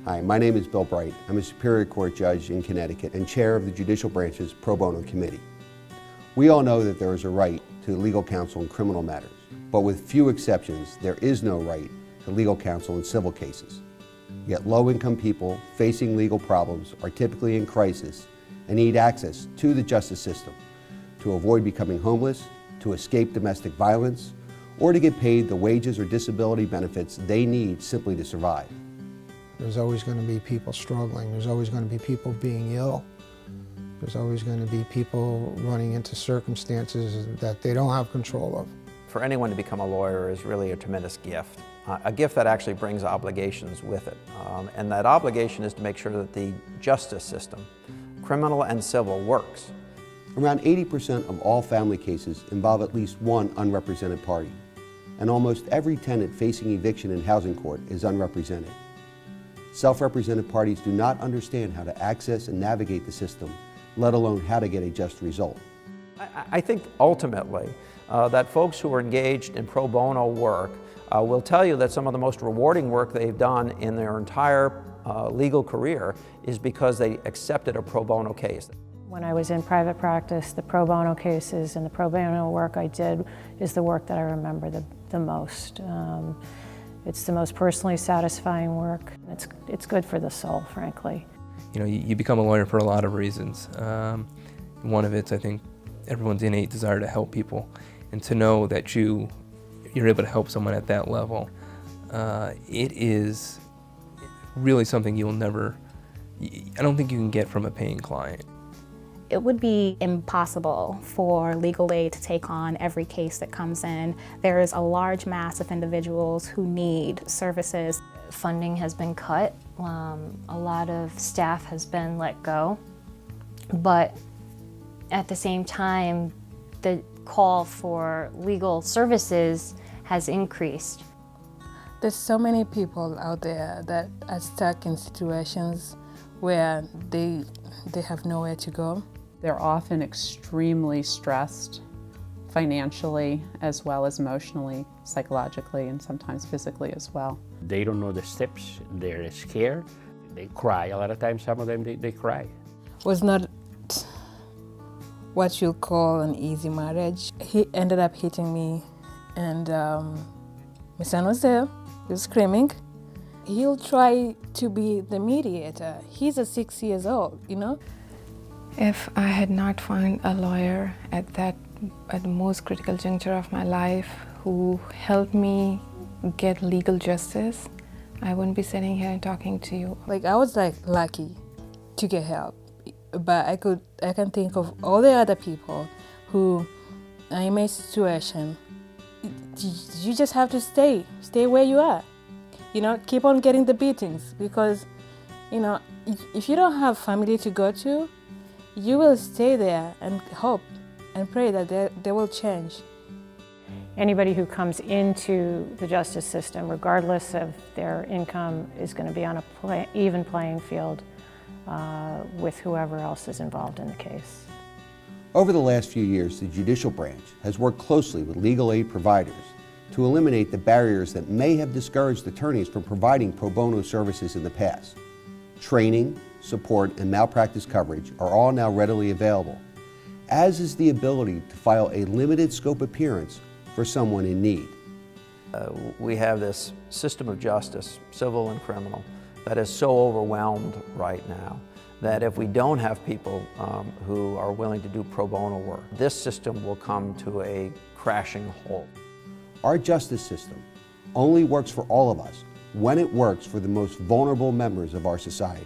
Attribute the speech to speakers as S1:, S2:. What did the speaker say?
S1: Hi, my name is Bill Bright. I'm a Superior Court judge in Connecticut and chair of the Judicial Branch's Pro Bono Committee. We all know that there is a right to legal counsel in criminal matters, but with few exceptions, there is no right to legal counsel in civil cases. Yet low-income people facing legal problems are typically in crisis and need access to the justice system to avoid becoming homeless, to escape domestic violence, or to get paid the wages or disability benefits they need simply to survive.
S2: There's always going to be people struggling. There's always going to be people being ill. There's always going to be people running into circumstances that they don't have control of.
S3: For anyone to become a lawyer is really a tremendous gift. A gift that actually brings obligations with it. And that obligation is to make sure that the justice system, criminal and civil, works.
S1: Around 80% of all family cases involve at least one unrepresented party, and almost every tenant facing eviction in housing court is unrepresented. Self-represented parties do not understand how to access and navigate the system, let alone how to get a just result.
S3: I think ultimately that folks who are engaged in pro bono work will tell you that some of the most rewarding work they've done in their entire legal career is because they accepted a pro bono case.
S4: When I was in private practice, the pro bono cases and the pro bono work I did is the work that I remember the most. It's the most personally satisfying work. It's good for the soul, frankly.
S5: You know, you become a lawyer for a lot of reasons. One of it's, I think, everyone's innate desire to help people, and to know that you're able to help someone at that level. It is really something you'll never, I don't think you can get from a paying client.
S6: It would be impossible for legal aid to take on every case that comes in. There is a large mass of individuals who need services.
S7: Funding has been cut. A lot of staff has been let go. But at the same time, the call for legal services has increased.
S8: There's so many people out there that are stuck in situations where they have nowhere to go.
S9: They're often extremely stressed financially as well as emotionally, psychologically, and sometimes physically as well.
S10: They don't know the steps, they're scared, they cry. A lot of times, some of them, they cry.
S8: It was not what you'll call an easy marriage. He ended up hitting me, and my son was there, he was screaming. He'll try to be the mediator. He's 6 years old, you know?
S11: If I had not found a lawyer at the most critical juncture of my life who helped me get legal justice, I wouldn't be sitting here and talking to you.
S8: Like, I was like lucky to get help, but I can think of all the other people who are in my situation. You just have to stay where you are. You know, keep on getting the beatings, because, you know, if you don't have family to go to, you will stay there and hope and pray that they will change.
S4: Anybody who comes into the justice system, regardless of their income, is going to be on an even playing field with whoever else is involved in the case.
S1: Over the last few years, the Judicial Branch has worked closely with legal aid providers to eliminate the barriers that may have discouraged attorneys from providing pro bono services in the past. Training, support, and malpractice coverage are all now readily available, as is the ability to file a limited scope appearance for someone in need.
S3: We have this system of justice, civil and criminal, that is so overwhelmed right now that if we don't have people who are willing to do pro bono work, this system will come to a crashing halt.
S1: Our justice system only works for all of us when it works for the most vulnerable members of our society.